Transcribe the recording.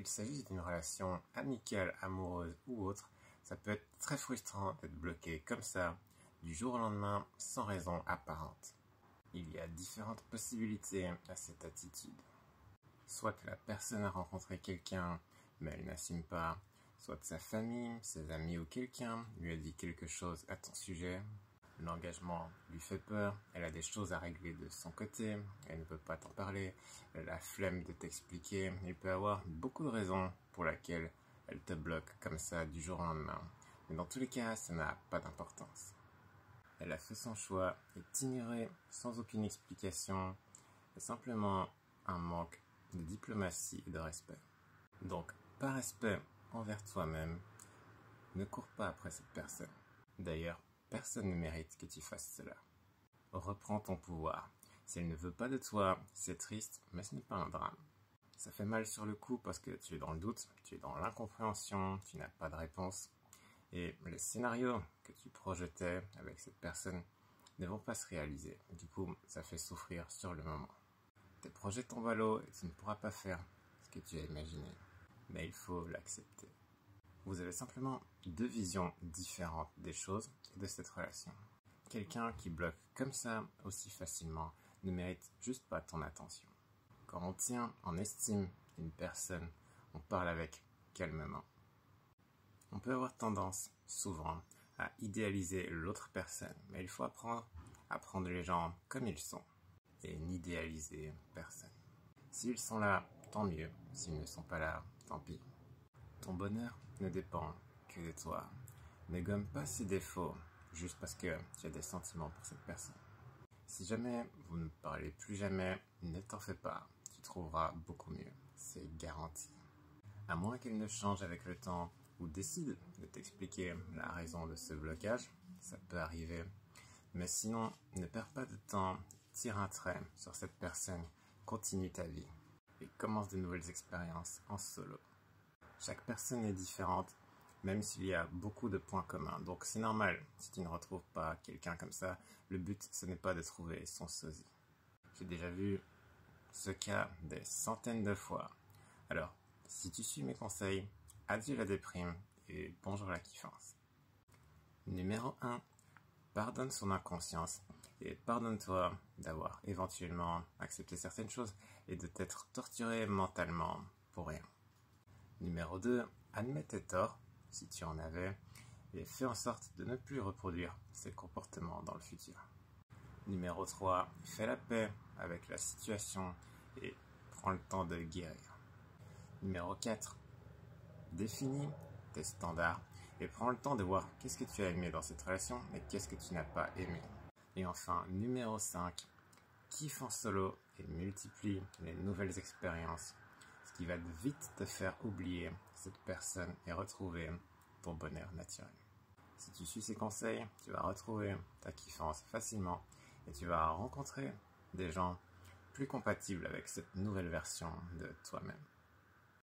qu'il s'agisse d'une relation amicale, amoureuse ou autre, ça peut être très frustrant d'être bloqué comme ça, du jour au lendemain, sans raison apparente. Il y a différentes possibilités à cette attitude. Soit que la personne a rencontré quelqu'un, mais elle n'assume pas, soit sa famille, ses amis ou quelqu'un lui a dit quelque chose à ton sujet. L'engagement lui fait peur, elle a des choses à régler de son côté, elle ne peut pas t'en parler, elle a la flemme de t'expliquer, il peut y avoir beaucoup de raisons pour lesquelles elle te bloque comme ça du jour au lendemain. Mais dans tous les cas, ça n'a pas d'importance. Elle a fait son choix et t'ignorer sans aucune explication est simplement un manque de diplomatie et de respect. Donc, par respect envers toi-même, ne cours pas après cette personne. D'ailleurs, personne ne mérite que tu fasses cela. Reprends ton pouvoir. Si elle ne veut pas de toi, c'est triste, mais ce n'est pas un drame. Ça fait mal sur le coup parce que tu es dans le doute, tu es dans l'incompréhension, tu n'as pas de réponse. Et les scénarios que tu projetais avec cette personne ne vont pas se réaliser. Du coup, ça fait souffrir sur le moment. Tes projets tombent à l'eau et tu ne pourras pas faire ce que tu as imaginé. Mais il faut l'accepter. Vous avez simplement deux visions différentes des choses et de cette relation. Quelqu'un qui bloque comme ça aussi facilement ne mérite juste pas ton attention. Quand on tient en estime une personne, on parle avec calmement. On peut avoir tendance, souvent, à idéaliser l'autre personne, mais il faut apprendre à prendre les gens comme ils sont et n'idéaliser personne. S'ils sont là, tant mieux. S'ils ne sont pas là, tant pis. Ton bonheur ne dépend que de toi. Ne gomme pas ses défauts juste parce que tu as des sentiments pour cette personne. Si jamais vous ne parlez plus jamais, ne t'en fais pas. Tu trouveras beaucoup mieux. C'est garanti. À moins qu'elle ne change avec le temps ou décide de t'expliquer la raison de ce blocage, ça peut arriver. Mais sinon, ne perds pas de temps, tire un trait sur cette personne, continue ta vie et commence de nouvelles expériences en solo. Chaque personne est différente, même s'il y a beaucoup de points communs. Donc c'est normal si tu ne retrouves pas quelqu'un comme ça. Le but, ce n'est pas de trouver son sosie. J'ai déjà vu ce cas des centaines de fois. Alors, si tu suis mes conseils, adieu la déprime et bonjour la kiffance. Numéro 1. Pardonne son inconscience et pardonne-toi d'avoir éventuellement accepté certaines choses et de t'être torturé mentalement pour rien. Numéro 2. Admets tes torts, si tu en avais, et fais en sorte de ne plus reproduire ces comportements dans le futur. Numéro 3. Fais la paix avec la situation et prends le temps de guérir. Numéro 4. Définis tes standards et prends le temps de voir qu'est-ce que tu as aimé dans cette relation et qu'est-ce que tu n'as pas aimé. Et enfin, numéro 5. Kiffe en solo et multiplie les nouvelles expériences, ce qui va vite te faire oublier cette personne et retrouver ton bonheur naturel. Si tu suis ces conseils, tu vas retrouver ta kiffance facilement et tu vas rencontrer des gens plus compatibles avec cette nouvelle version de toi-même.